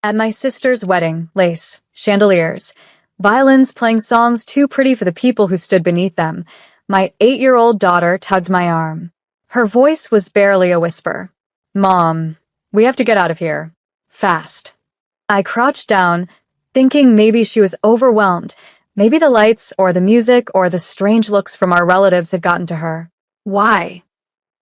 At my sister's wedding, lace, chandeliers, violins playing songs too pretty for the people who stood beneath them, my 8-year-old daughter tugged my arm. Her voice was barely a whisper. "Mom, we have to get out of here. Fast." I crouched down, thinking maybe she was overwhelmed. Maybe the lights or the music or the strange looks from our relatives had gotten to her. "Why?"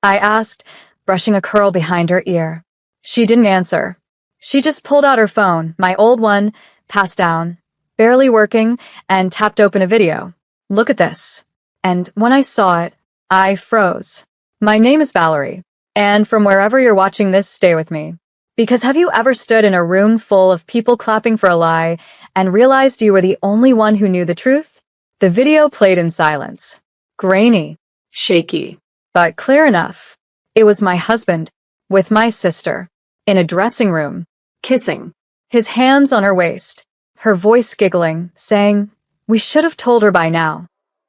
I asked, brushing a curl behind her ear. She didn't answer. She just pulled out her phone, my old one, passed down, barely working, and tapped open a video. "Look at this." And when I saw it, I froze. "My name is Valerie, and from wherever you're watching this, stay with me. Because have you ever stood in a room full of people clapping for a lie and realized you were the only one who knew the truth?" The video played in silence. Grainy, shaky, but clear enough. It was my husband, with my sister, in a dressing room, kissing, his hands on her waist, her voice giggling, saying, "We should have told her by now."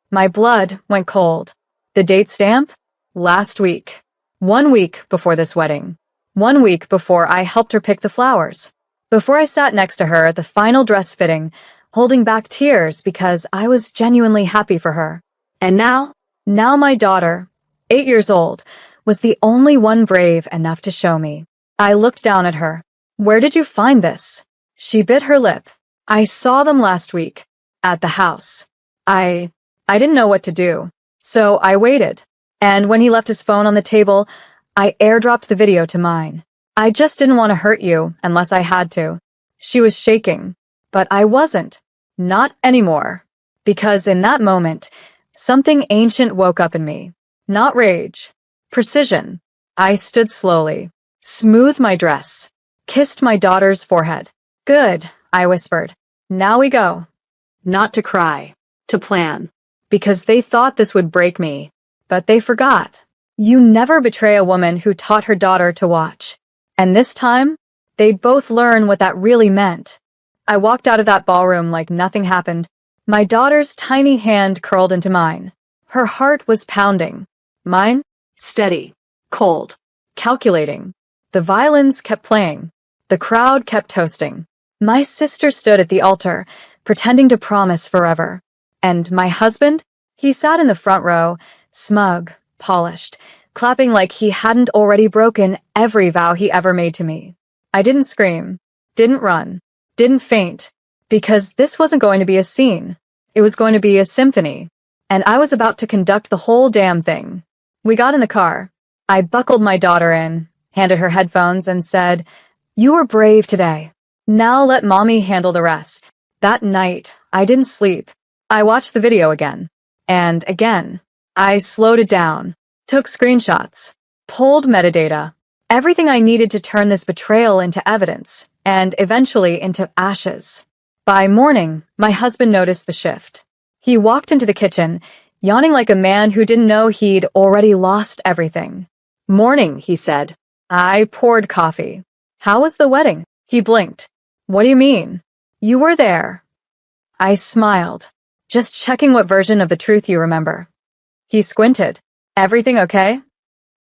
My blood went cold. The date stamp? Last week. 1 week before this wedding. 1 week before I helped her pick the flowers. Before I sat next to her at the final dress fitting, holding back tears because I was genuinely happy for her. And now? Now my daughter, 8 years old, was the only one brave enough to show me. I looked down at her. "Where did you find this?" She bit her lip. "I saw them last week. At the house. I didn't know what to do. So I waited. And when he left his phone on the table, I airdropped the video to mine. I just didn't want to hurt you unless I had to." She was shaking. But I wasn't. Not anymore. Because in that moment, something ancient woke up in me. Not rage. Precision. I stood slowly, smoothed my dress, kissed my daughter's forehead. "Good," I whispered. "Now we go." Not to cry, to plan. Because they thought this would break me. But they forgot. You never betray a woman who taught her daughter to watch. And this time, they'd both learn what that really meant. I walked out of that ballroom like nothing happened. My daughter's tiny hand curled into mine. Her heart was pounding. Mine? Steady. Cold. Calculating. The violins kept playing. The crowd kept toasting. My sister stood at the altar, pretending to promise forever. And my husband? He sat in the front row, smug, polished, clapping like he hadn't already broken every vow he ever made to me. I didn't scream, didn't run, didn't faint, because this wasn't going to be a scene. It was going to be a symphony, and I was about to conduct the whole damn thing. We got in the car. I buckled my daughter in, handed her headphones, and said, "You were brave today. Now let mommy handle the rest." That night, I didn't sleep. I watched the video again. And again. I slowed it down, took screenshots, pulled metadata, everything I needed to turn this betrayal into evidence, and eventually into ashes. By morning, my husband noticed the shift. He walked into the kitchen, yawning like a man who didn't know he'd already lost everything. "Morning," he said. I poured coffee. "How was the wedding?" He blinked. "What do you mean?" "You were there." I smiled. "Just checking what version of the truth you remember." He squinted. "Everything okay?"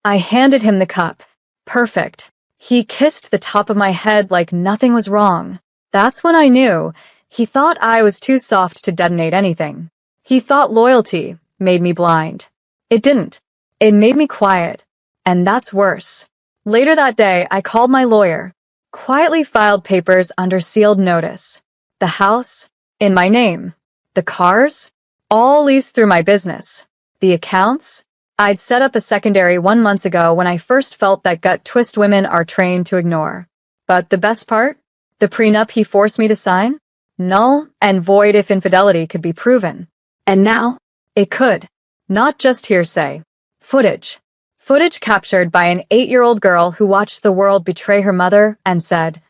I handed him the cup. Perfect. He kissed the top of my head like nothing was wrong. That's when I knew. He thought I was too soft to detonate anything. He thought loyalty made me blind. It didn't. It made me quiet. And that's worse. Later that day, I called my lawyer. Quietly filed papers under sealed notice. The house, in my name. The cars, all leased through my business. The accounts, I'd set up a secondary 1 month ago when I first felt that gut twist women are trained to ignore. But the best part? The prenup he forced me to sign? Null and void if infidelity could be proven. And now, it could. Not just hearsay. Footage. Footage captured by an 8-year-old girl who watched the world betray her mother and said,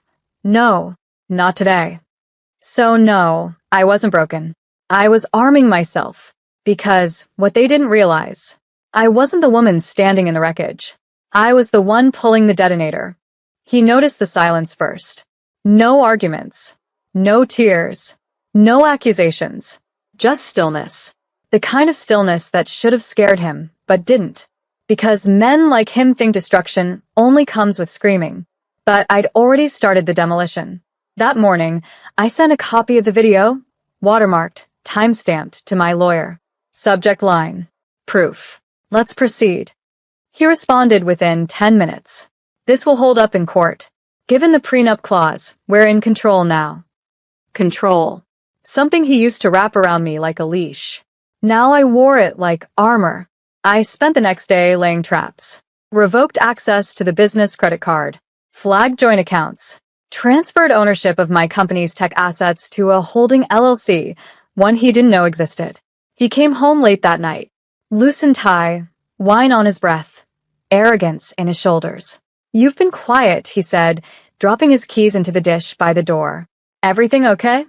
"No, not today." So no, I wasn't broken. I was arming myself. Because what they didn't realize, I wasn't the woman standing in the wreckage. I was the one pulling the detonator. He noticed the silence first. No arguments. No tears. No accusations. Just stillness. The kind of stillness that should have scared him, but didn't. Because men like him think destruction only comes with screaming. But I'd already started the demolition. That morning, I sent a copy of the video, watermarked, time-stamped, to my lawyer. Subject line: proof. Let's proceed. He responded within 10 minutes. This will hold up in court. Given the prenup clause, we're in control now. Control. Something he used to wrap around me like a leash. Now I wore it like armor. I spent the next day laying traps. Revoked access to the business credit card. Flagged joint accounts. Transferred ownership of my company's tech assets to a holding LLC, one he didn't know existed. He came home late that night. Loosened tie, wine on his breath, arrogance in his shoulders. "You've been quiet," he said, dropping his keys into the dish by the door. "Everything okay?"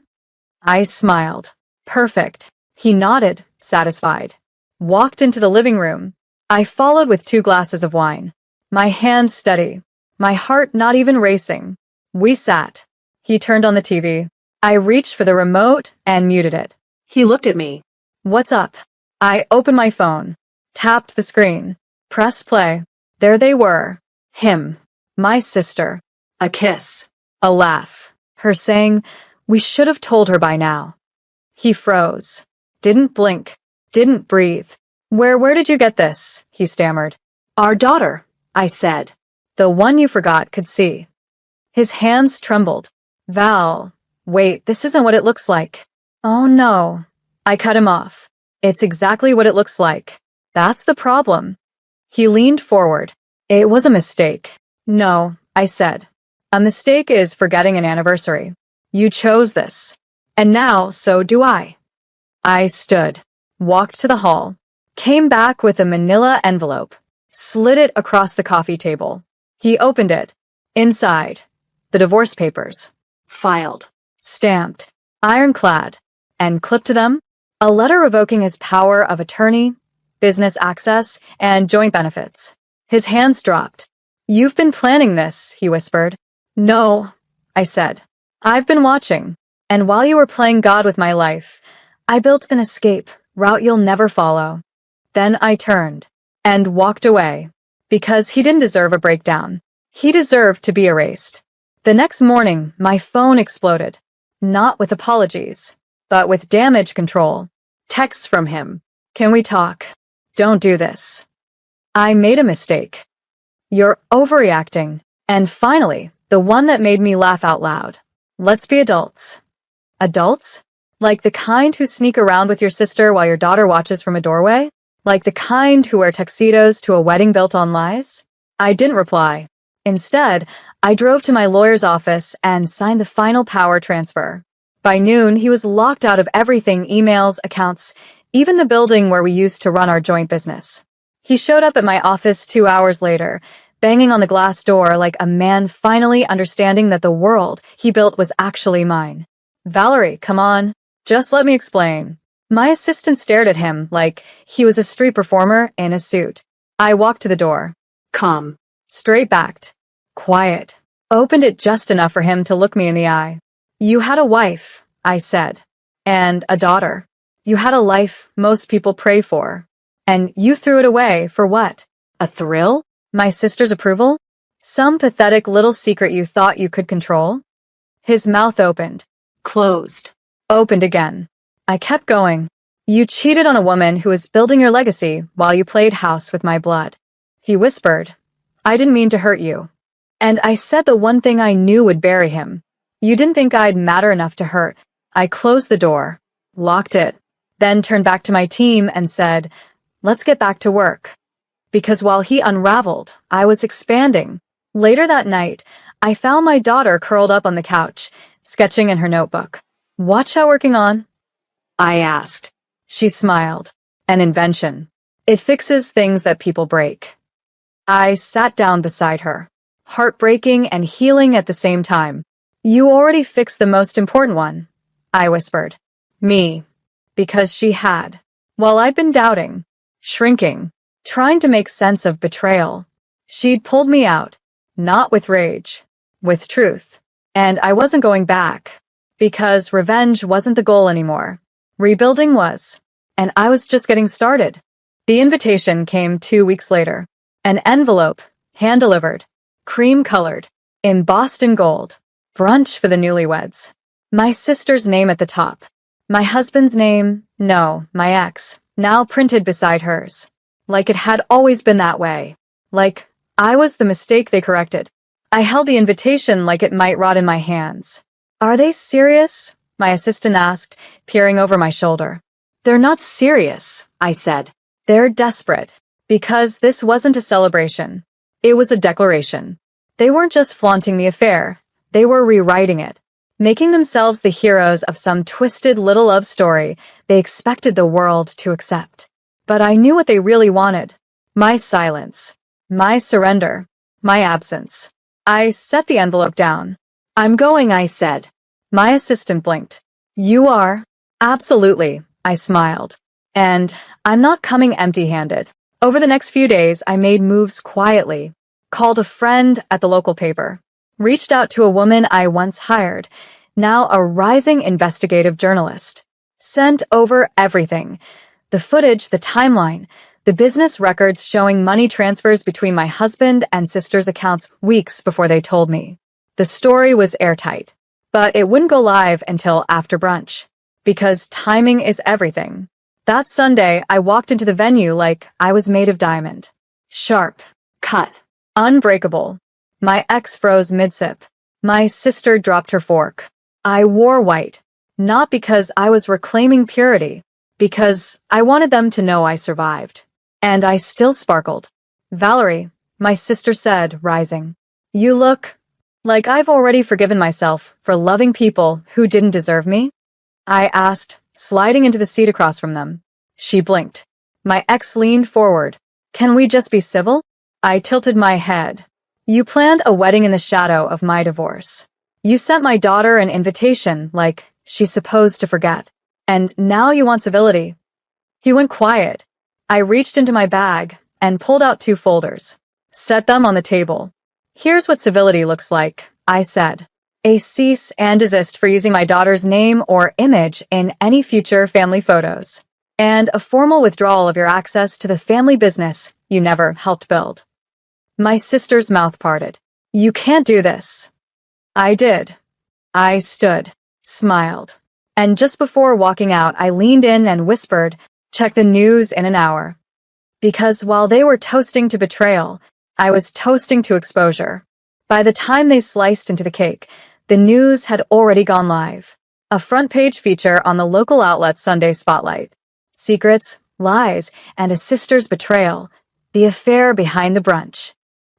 I smiled. "Perfect." He nodded, satisfied. Walked into the living room. I followed with 2 glasses of wine. My hand steady. My heart not even racing. We sat. He turned on the TV. I reached for the remote and muted it. He looked at me. "What's up?" I opened my phone. Tapped the screen. Pressed play. There they were. Him. My sister. A kiss. A laugh. Her saying, "We should have told her by now." He froze. Didn't blink. Didn't breathe. Where did you get this?" he stammered. "Our daughter," I said. "The one you forgot could see." His hands trembled. "Val, wait, this isn't what it looks like." "Oh no." I cut him off. "It's exactly what it looks like. That's the problem." He leaned forward. "It was a mistake." "No," I said. "A mistake is forgetting an anniversary. You chose this. And now, so do I." I stood, walked to the hall, came back with a manila envelope, slid it across the coffee table. He opened it. Inside, the divorce papers. Filed, stamped, ironclad, and clipped to them, a letter revoking his power of attorney, business access, and joint benefits. His hands dropped. "You've been planning this," he whispered. "No," I said. "I've been watching. And while you were playing God with my life, I built an escape route you'll never follow." Then I turned and walked away because he didn't deserve a breakdown. He deserved to be erased. The next morning, my phone exploded, not with apologies, but with damage control. Texts from him. "Can we talk? Don't do this. I made a mistake. You're overreacting." And finally, the one that made me laugh out loud. "Let's be adults." Adults? Like the kind who sneak around with your sister while your daughter watches from a doorway? Like the kind who wear tuxedos to a wedding built on lies? I didn't reply. Instead, I drove to my lawyer's office and signed the final power transfer. By noon, he was locked out of everything: emails, accounts, even the building where we used to run our joint business. He showed up at my office 2 hours later, banging on the glass door like a man finally understanding that the world he built was actually mine. "Valerie, come on. Just let me explain." My assistant stared at him like he was a street performer in a suit. I walked to the door. Calm. Straight-backed. Quiet. Opened it just enough for him to look me in the eye. "You had a wife," I said. "And a daughter. You had a life most people pray for. And you threw it away for what? A thrill? My sister's approval? Some pathetic little secret you thought you could control?" His mouth opened. Closed. Opened again. I kept going. "You cheated on a woman who was building your legacy while you played house with my blood." He whispered. "I didn't mean to hurt you." And I said the one thing I knew would bury him. "You didn't think I'd matter enough to hurt." I closed the door, locked it, then turned back to my team and said, "Let's get back to work." Because while he unraveled, I was expanding. Later that night, I found my daughter curled up on the couch, sketching in her notebook. "Watch out working on?" I asked. She smiled. "An invention. It fixes things that people break." I sat down beside her, heartbreaking and healing at the same time. "You already fixed the most important one," I whispered. "Me." Because she had. While I'd been doubting, shrinking, trying to make sense of betrayal, she'd pulled me out, not with rage, with truth. And I wasn't going back, because revenge wasn't the goal anymore. Rebuilding was. And I was just getting started. The invitation came 2 weeks later. An envelope, hand-delivered, cream-colored, embossed in gold. Brunch for the newlyweds. My sister's name at the top. My husband's name, no, my ex, now printed beside hers. Like it had always been that way. Like I was the mistake they corrected. I held the invitation like it might rot in my hands. Are they serious? My assistant asked, peering over my shoulder. They're not serious, I said. They're desperate. Because this wasn't a celebration. It was a declaration. They weren't just flaunting the affair. They were rewriting it. Making themselves the heroes of some twisted little love story they expected the world to accept. But I knew what they really wanted. My silence. My surrender. My absence. I set the envelope down. I'm going, I said. My assistant blinked. You are? Absolutely, I smiled. And I'm not coming empty-handed. Over the next few days, I made moves quietly. Called a friend at the local paper. Reached out to a woman I once hired, now a rising investigative journalist. Sent over everything. The footage, the timeline, the business records showing money transfers between my husband and sister's accounts weeks before they told me. The story was airtight. But it wouldn't go live until after brunch. Because timing is everything. That Sunday, I walked into the venue like I was made of diamond. Sharp. Cut. Unbreakable. My ex froze mid-sip. My sister dropped her fork. I wore white. Not because I was reclaiming purity. Because I wanted them to know I survived. And I still sparkled. Valerie, my sister said, rising. You look like I've already forgiven myself for loving people who didn't deserve me? I asked, sliding into the seat across from them. She blinked. My ex leaned forward. Can we just be civil? I tilted my head. You planned a wedding in the shadow of my divorce. You sent my daughter an invitation like she's supposed to forget. And now you want civility. He went quiet. I reached into my bag and pulled out 2 folders. Set them on the table. Here's what civility looks like, I said. A cease and desist for using my daughter's name or image in any future family photos. And a formal withdrawal of your access to the family business you never helped build. My sister's mouth parted. You can't do this. I did. I stood, smiled. And just before walking out, I leaned in and whispered, check the news in an hour. Because while they were toasting to betrayal, I was toasting to exposure. By the time they sliced into the cake, the news had already gone live. A front-page feature on the local outlet Sunday Spotlight. Secrets, lies, and a sister's betrayal. The affair behind the brunch.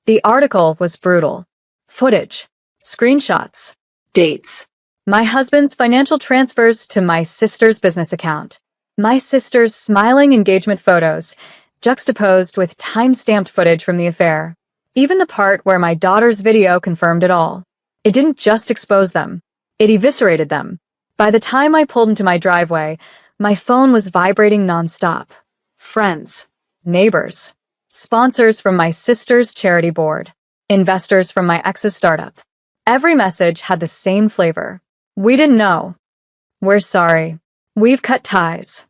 The article was brutal. Footage, screenshots, dates. My husband's financial transfers to my sister's business account. My sister's smiling engagement photos, juxtaposed with time-stamped footage from the affair. Even the part where my daughter's video confirmed it all. It didn't just expose them. It eviscerated them. By the time I pulled into my driveway, my phone was vibrating nonstop. Friends, neighbors, sponsors from my sister's charity board, investors from my ex's startup. Every message had the same flavor. We didn't know. We're sorry. We've cut ties.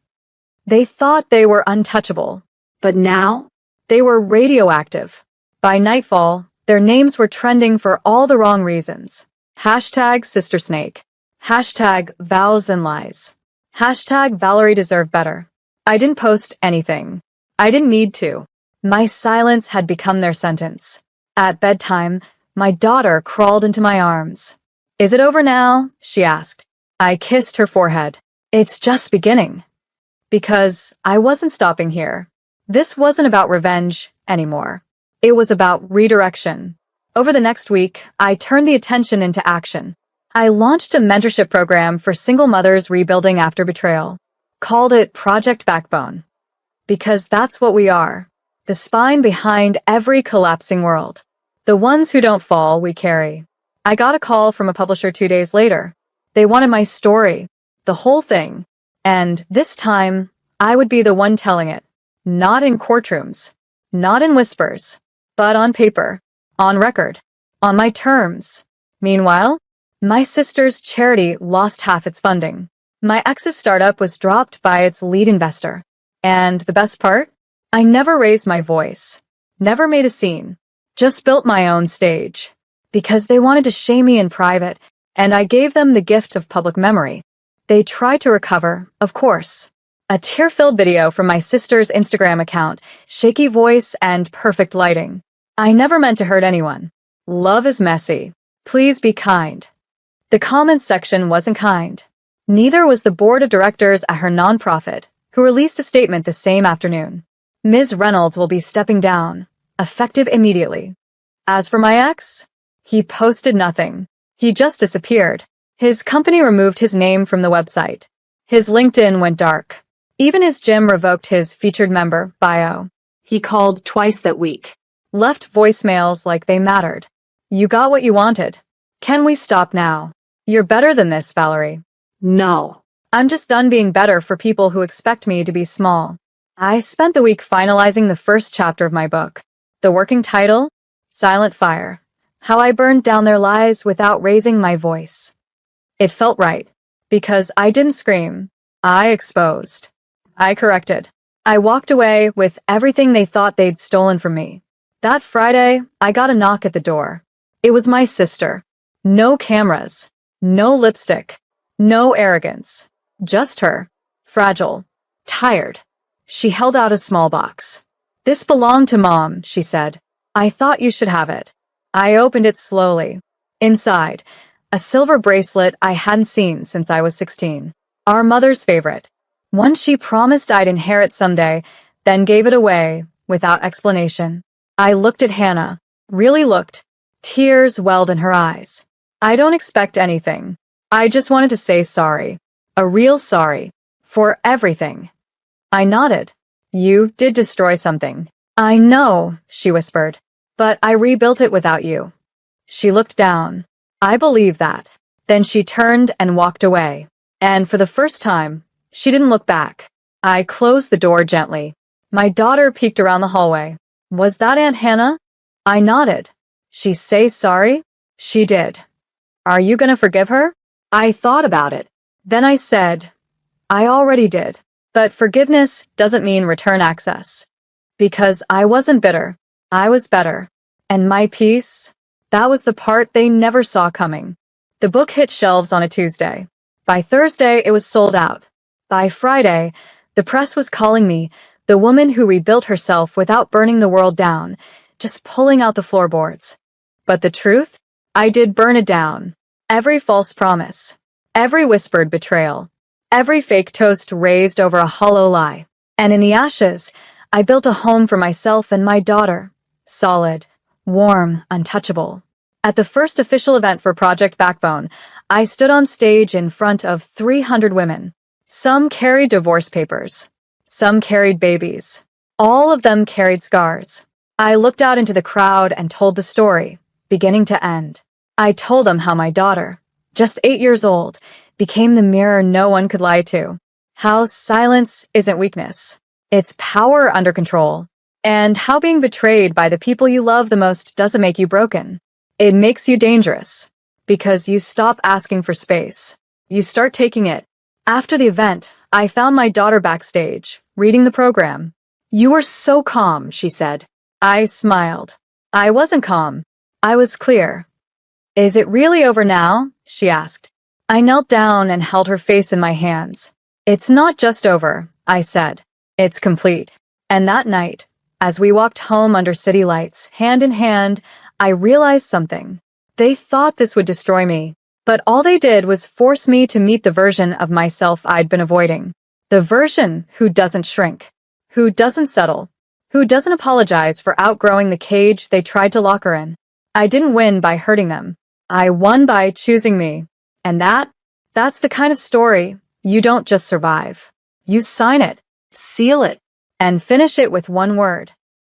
They thought they were untouchable. But now, they were radioactive. By nightfall, their names were trending for all the wrong reasons. Hashtag Sister Snake. Hashtag Vows and Lies. Hashtag Valerie deserved better. I didn't post anything. I didn't need to. My silence had become their sentence. At bedtime, my daughter crawled into my arms. Is it over now? She asked. I kissed her forehead. It's just beginning. Because I wasn't stopping here. This wasn't about revenge anymore. It was about redirection. Over the next week, I turned the attention into action. I launched a mentorship program for single mothers rebuilding after betrayal. Called it Project Backbone. Because that's what we are. The spine behind every collapsing world. The ones who don't fall, we carry. I got a call from a publisher 2 days later. They wanted my story. The whole thing. And this time, I would be the one telling it. Not in courtrooms. Not in whispers. But on paper. On record. On my terms. Meanwhile, my sister's charity lost half its funding. My ex's startup was dropped by its lead investor. And the best part? I never raised my voice. Never made a scene. Just built my own stage. Because they wanted to shame me in private and I gave them the gift of public memory. They tried to recover, of course. A tear-filled video from my sister's Instagram account, shaky voice and perfect lighting. I never meant to hurt anyone. Love is messy. Please be kind. The comments section wasn't kind. Neither was the board of directors at her nonprofit, who released a statement the same afternoon. Ms. Reynolds will be stepping down, effective immediately. As for my ex, he posted nothing. He just disappeared. His company removed his name from the website. His LinkedIn went dark. Even his gym revoked his featured member bio. He called twice that week. Left voicemails like they mattered. You got what you wanted. Can we stop now? You're better than this, Valerie. No. I'm just done being better for people who expect me to be small. I spent the week finalizing the first chapter of my book. The working title? Silent Fire. How I burned down their lives without raising my voice. It felt right, because I didn't scream. I exposed. I corrected. I walked away with everything they thought they'd stolen from me. That Friday, I got a knock at the door. It was my sister. No cameras. No lipstick. No arrogance. Just her. Fragile. Tired. She held out a small box. This belonged to Mom, she said. I thought you should have it. I opened it slowly. Inside, a silver bracelet I hadn't seen since I was 16. Our mother's favorite. One she promised I'd inherit someday, then gave it away, without explanation. I looked at Hannah. Really looked. Tears welled in her eyes. I don't expect anything. I just wanted to say sorry. A real sorry. For everything. I nodded. You did destroy something. I know, she whispered. But I rebuilt it without you. She looked down. I believe that. Then she turned and walked away. And for the first time, she didn't look back. I closed the door gently. My daughter peeked around the hallway. Was that Aunt Hannah? I nodded. She say sorry? She did. Are you gonna forgive her? I thought about it. Then I said, I already did. But forgiveness doesn't mean return access. Because I wasn't bitter. I was better. And my peace? That was the part they never saw coming. The book hit shelves on a Tuesday. By Thursday, it was sold out. By Friday, the press was calling me the woman who rebuilt herself without burning the world down, just pulling out the floorboards. But the truth? I did burn it down. Every false promise. Every whispered betrayal. Every fake toast raised over a hollow lie. And in the ashes, I built a home for myself and my daughter. Solid, warm, untouchable. At the first official event for Project Backbone, I stood on stage in front of 300 women. Some carried divorce papers. Some carried babies. All of them carried scars. I looked out into the crowd and told the story, beginning to end. I told them how my daughter, just 8 years old, became the mirror no one could lie to. How silence isn't weakness. It's power under control. And how being betrayed by the people you love the most doesn't make you broken. It makes you dangerous. Because you stop asking for space. You start taking it. After the event, I found my daughter backstage, reading the program. You were so calm, she said. I smiled. I wasn't calm. I was clear. Is it really over now? She asked. I knelt down and held her face in my hands. It's not just over, I said. It's complete. And that night, as we walked home under city lights, hand in hand, I realized something. They thought this would destroy me, but all they did was force me to meet the version of myself I'd been avoiding. The version who doesn't shrink, who doesn't settle, who doesn't apologize for outgrowing the cage they tried to lock her in. I didn't win by hurting them. I won by choosing me. And that's the kind of story you don't just survive. You sign it, seal it, and finish it with one word.